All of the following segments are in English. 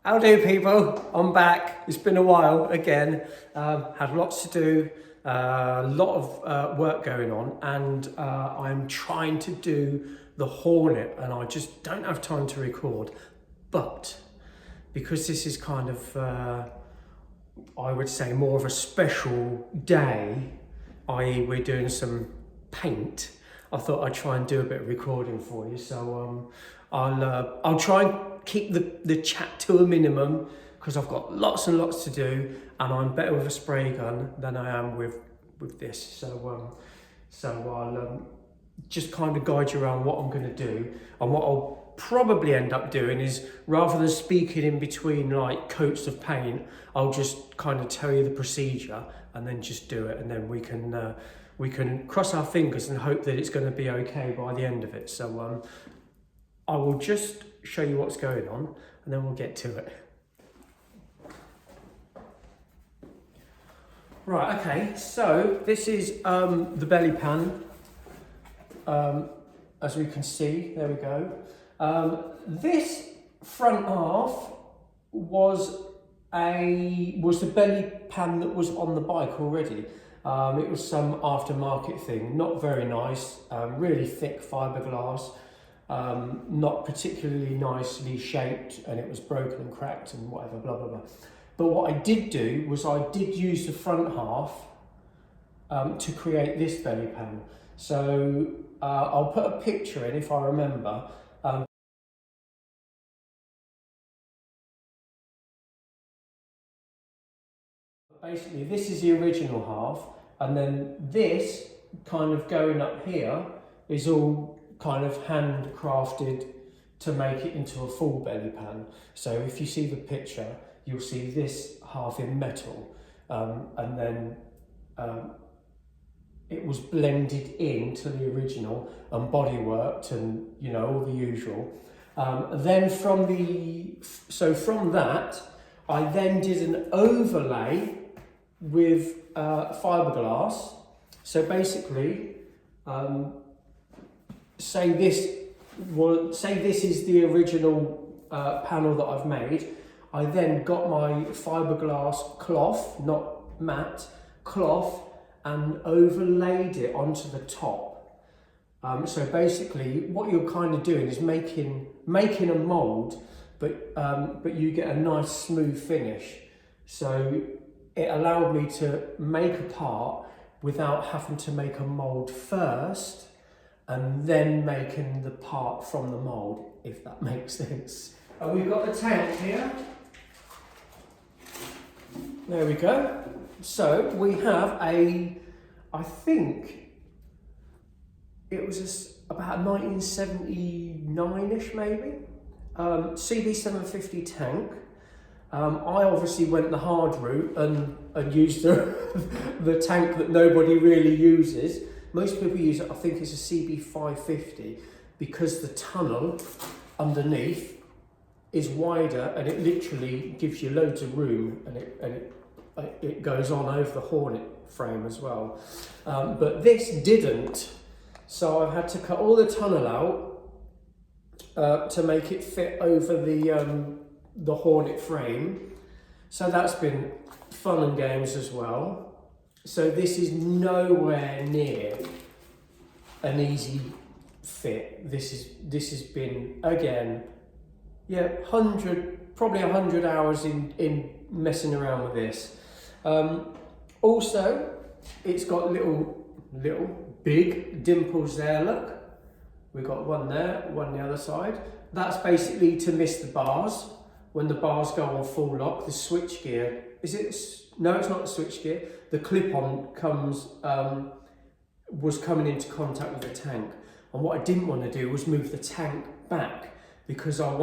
How do people? I'm back. It's been a while again. Had lots to do, a lot of work going on, and I'm trying to do the Hornet, and I just don't have time to record. But because this is kind of, I would say, more of a special day, i.e. we're doing some paint, I thought I'd try and do a bit of recording for you. So I'll try and keep the chat to a minimum because I've got lots and lots to do, and I'm better with a spray gun than I am with this. So I'll just kind of guide you around what I'm going to do, and what I'll probably end up doing is, rather than speaking in between like coats of paint, I'll just kind of tell you the procedure and then just do it, and then we can cross our fingers and hope that it's going to be okay by the end of it. So I will just show you what's going on and then we'll get to it. Right, okay, so this is the belly pan, as we can see, there we go. This front half was the belly pan that was on the bike already. It was some aftermarket thing, not very nice, really thick fiberglass, not particularly nicely shaped, and it was broken and cracked and whatever, blah, blah, blah. But what I did do was I did use the front half to create this belly pan. So I'll put a picture in if I remember. Basically, this is the original half, and then this kind of going up here is all kind of handcrafted to make it into a full belly pan. So if you see the picture, you'll see this half in metal, and then it was blended into the original and bodyworked, and you know, all the usual. Then from that, I then did an overlay with fiberglass. So basically, say this is the original panel that I've made. I then got my fiberglass cloth, not matte, cloth, and overlaid it onto the top. So basically what you're kind of doing is making a mold, but you get a nice smooth finish. So it allowed me to make a part without having to make a mold first and then making the part from the mold, if that makes sense. And we've got the tank here. There we go. So we have I think it was about 1979-ish maybe, CB750 tank. I obviously went the hard route and used the tank that nobody really uses. Most people use it, I think it's a CB550, because the tunnel underneath is wider and it literally gives you loads of room, and it goes on over the Hornet frame as well. But this didn't, so I've had to cut all the tunnel out to make it fit over the Hornet frame. So that's been fun and games as well. So this is nowhere near an easy fit. This has been, again, yeah, probably 100 hours in messing around with this. Also, it's got little big dimples there, look. We've got one there, one on the other side. That's basically to miss the bars. When the bars go on full lock, the switch gear, no, it's not the switch gear. The clip-on was coming into contact with the tank. And what I didn't want to do was move the tank back, because I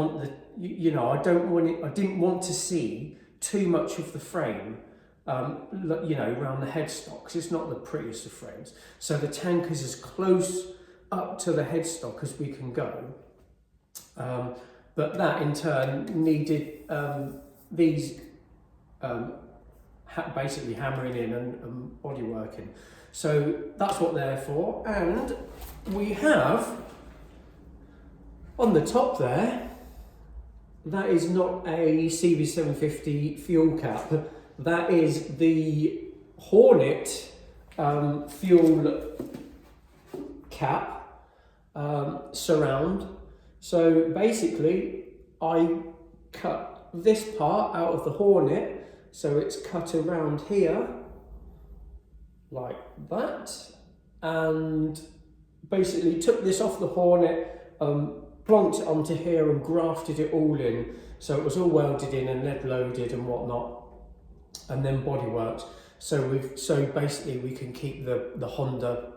didn't want to see too much of the frame, around the headstock, because it's not the prettiest of frames. So the tank is as close up to the headstock as we can go. But that in turn needed these basically hammering in and body working. So that's what they're for. And we have on the top there that is not a CB750 fuel cap. That is the Hornet fuel cap surround. So basically, I cut this part out of the Hornet, so it's cut around here, like that, and basically took this off the Hornet, plonked it onto here and grafted it all in, so it was all welded in and lead loaded and whatnot, and then bodyworked. So basically we can keep the Honda,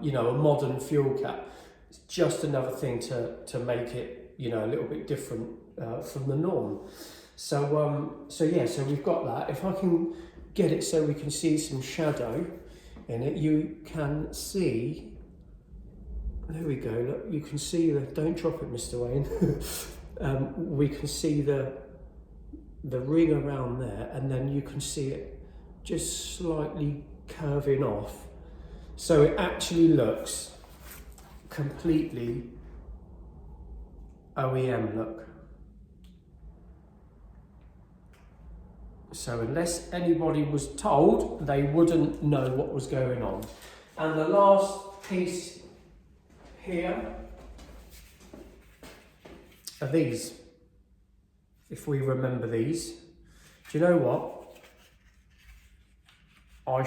you know, a modern fuel cap. It's just another thing to make it, you know, a little bit different from the norm. So yeah, so we've got that. If I can get it so we can see some shadow in it, you can see. There we go. Look, you can see the. Don't drop it, Mr. Wayne. We can see the ring around there, and then you can see it just slightly curving off. So it actually looks completely OEM look. So unless anybody was told, they wouldn't know what was going on. And the last piece here are these. If we remember these, do you know what? I'll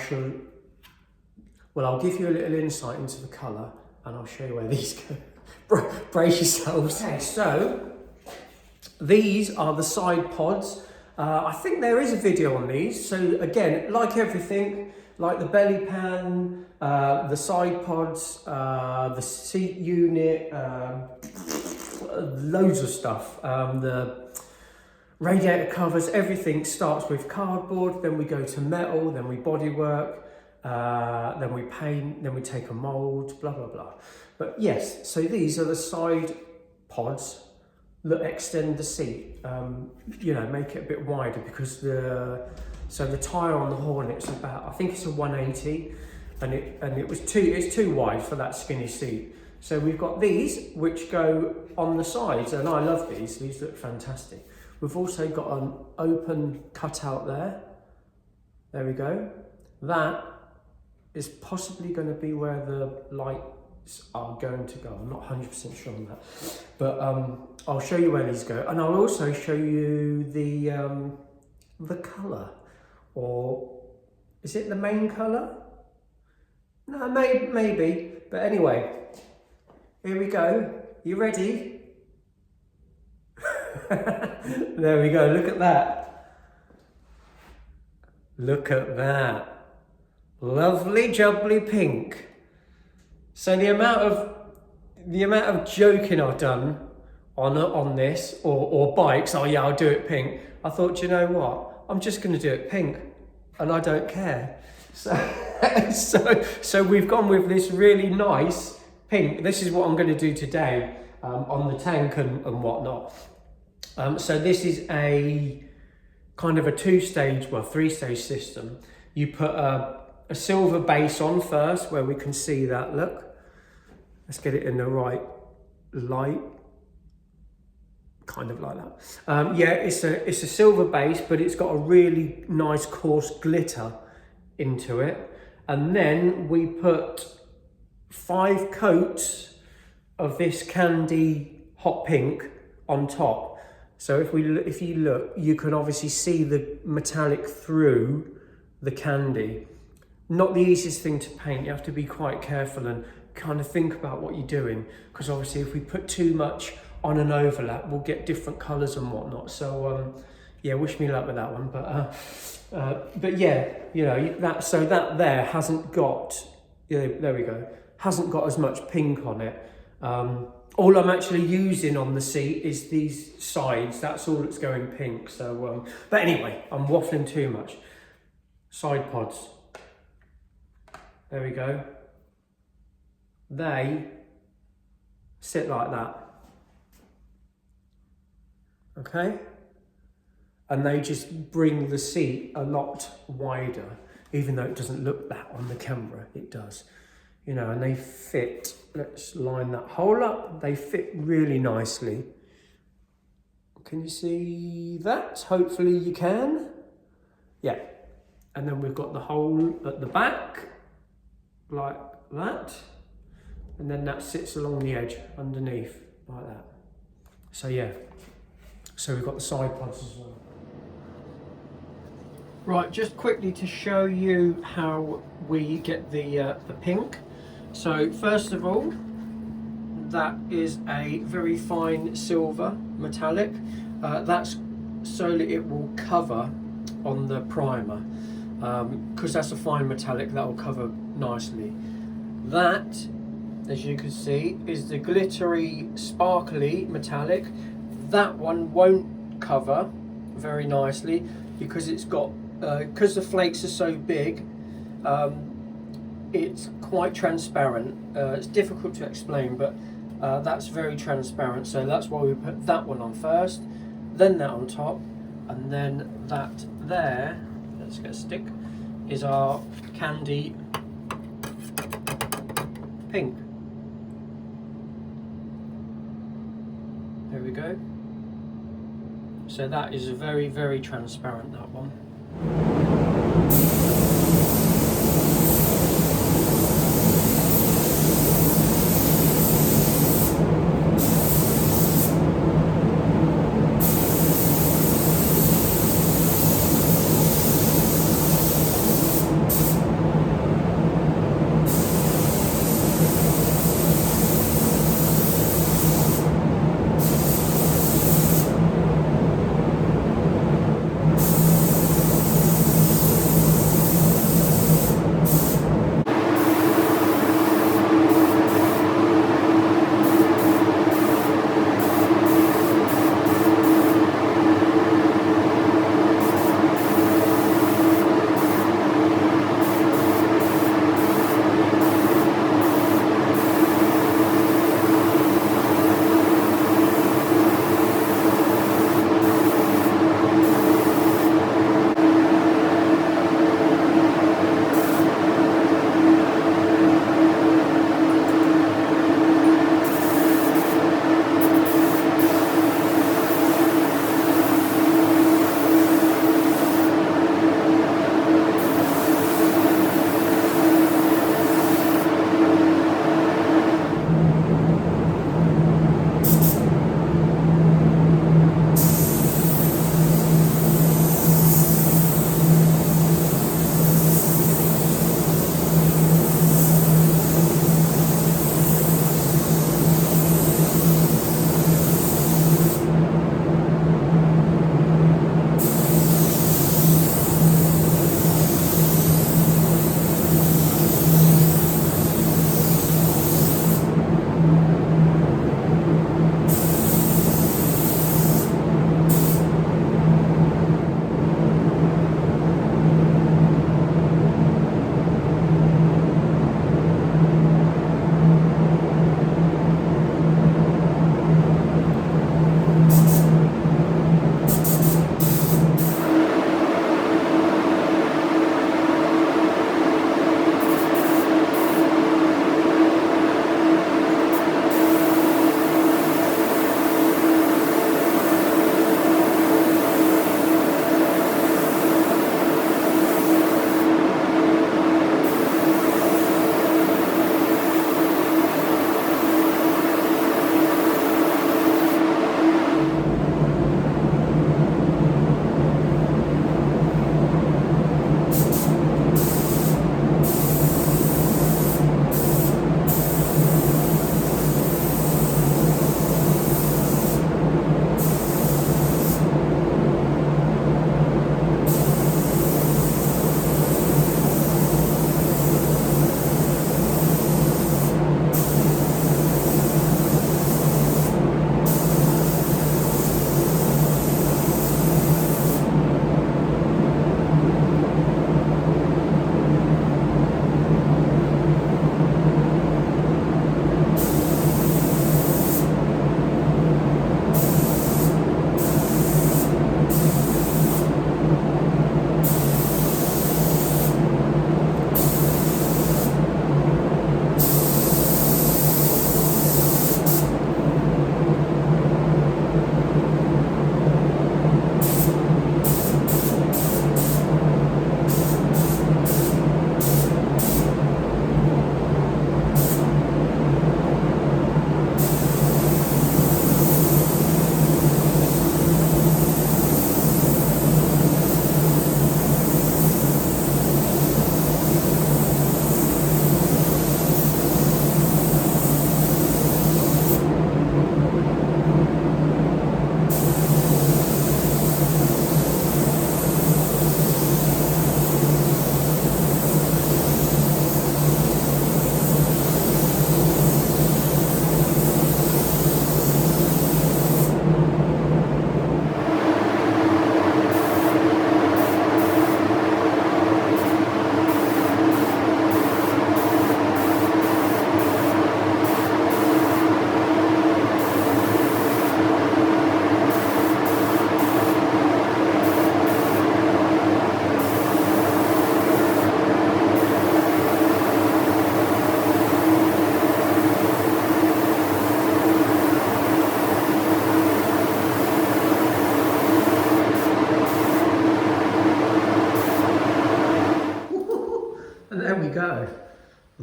give you a little insight into the colour and I'll show you where these go. Brace yourselves. Okay, so these are the side pods. I think there is a video on these. So again, like everything, like the belly pan, the side pods, the seat unit, loads of stuff. The radiator covers, everything starts with cardboard, then we go to metal, then we bodywork, then we paint, then we take a mould, blah, blah, blah. But yes, so these are the side pods that extend the seat, you know, make it a bit wider, because the tyre on the Hornet's about, I think it's a 180, and it's too wide for that skinny seat. So we've got these which go on the sides, and I love these look fantastic. We've also got an open cutout there. There we go. That is possibly going to be where the lights are going to go. I'm not 100% sure on that, but I'll show you where these go, and I'll also show you the colour, or is it the main colour? No, maybe. But anyway, here we go. You ready? There we go. Look at that. Look at that. Lovely jubbly pink. So the amount of joking I've done on this, or bikes, oh yeah, I'll do it pink. I thought, you know what? I'm just going to do it pink, and I don't care. So we've gone with this really nice pink. This is what I'm going to do today on the tank and whatnot. So this is a kind of a three-stage system. You put a silver base on first, where we can see that. Look, let's get it in the right light, kind of like that. Yeah, it's a silver base, but it's got a really nice coarse glitter into it. And then we put 5 coats of this candy hot pink on top. So if you look, you can obviously see the metallic through the candy. Not the easiest thing to paint. You have to be quite careful and kind of think about what you're doing, because obviously if we put too much on an overlap, we'll get different colours and whatnot. So yeah, wish me luck with that one. But yeah, you know, that there hasn't got, yeah, there we go, hasn't got as much pink on it. All I'm actually using on the seat is these sides. That's all that's going pink. So, but anyway, I'm waffling too much. Side pods. There we go. They sit like that. Okay? And they just bring the seat a lot wider, even though it doesn't look that on the camera, it does. You know, and they fit, let's line that hole up, they fit really nicely. Can you see that? Hopefully you can. Yeah. And then we've got the hole at the back, like that. And then that sits along the edge underneath, like that. So yeah. So we've got the side pods as well. Right, just quickly to show you how we get the pink. So first of all, that is a very fine silver metallic. That's so that it will cover on the primer, because that's a fine metallic that will cover nicely. That, as you can see, is the glittery, sparkly metallic. That one won't cover very nicely because it's got, because the flakes are so big, it's quite transparent. It's difficult to explain, but that's very transparent. So that's why we put that one on first, then that on top, and then that there, let's get a stick, is our candy pink. There we go. So that is very, very transparent, that one.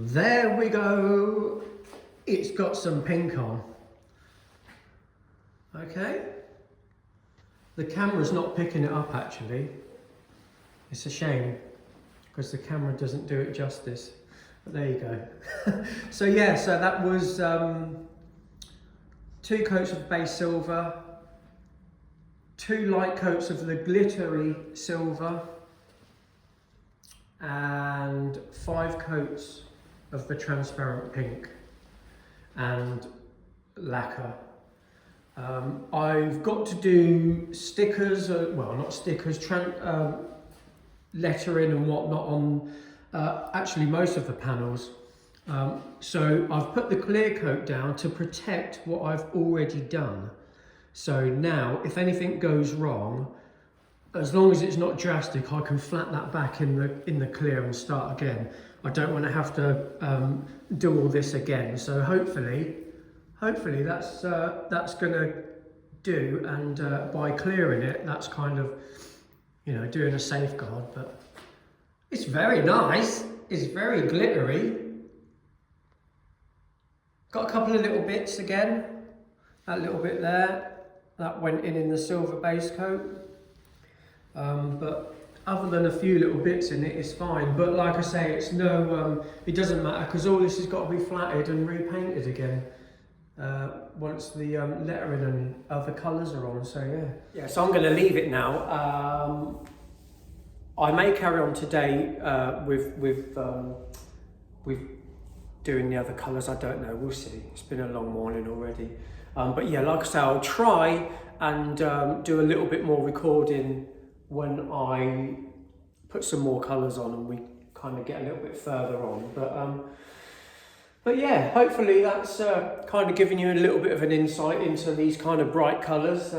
There we go. It's got some pink on. Okay. The camera's not picking it up actually. It's a shame because the camera doesn't do it justice. But there you go. So yeah, so that was 2 coats of base silver, 2 light coats of the glittery silver, and 5 coats of the transparent pink and lacquer. I've got to do stickers, well not stickers, lettering and whatnot on actually most of the panels. So I've put the clear coat down to protect what I've already done. So now if anything goes wrong, as long as it's not drastic, I can flat that back in the clear and start again. I don't want to have to do all this again. So hopefully that's gonna do, and by clearing it, that's kind of, you know, doing a safeguard. But it's very nice. It's very glittery. Got a couple of little bits again. That little bit there, that went in the silver base coat. But other than a few little bits in it, it's fine. But like I say, it's no, it doesn't matter because all this has got to be flatted and repainted again once the lettering and other colours are on. So yeah. Yeah. So I'm going to leave it now. I may carry on today with doing the other colours. I don't know. We'll see. It's been a long morning already. But yeah, like I say, I'll try and do a little bit more recording when I put some more colours on and we kind of get a little bit further on. But yeah, hopefully that's kind of giving you a little bit of an insight into these kind of bright colours.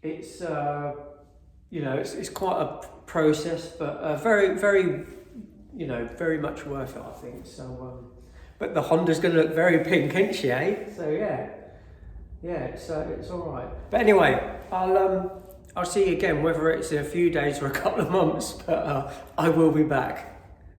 It's you know, it's quite a process, but very, you know, very much worth it, I think. So, but the Honda's going to look very pink, isn't she? Eh? So yeah, it's all right. But anyway, I'll see you again, whether it's in a few days or a couple of months. But I will be back.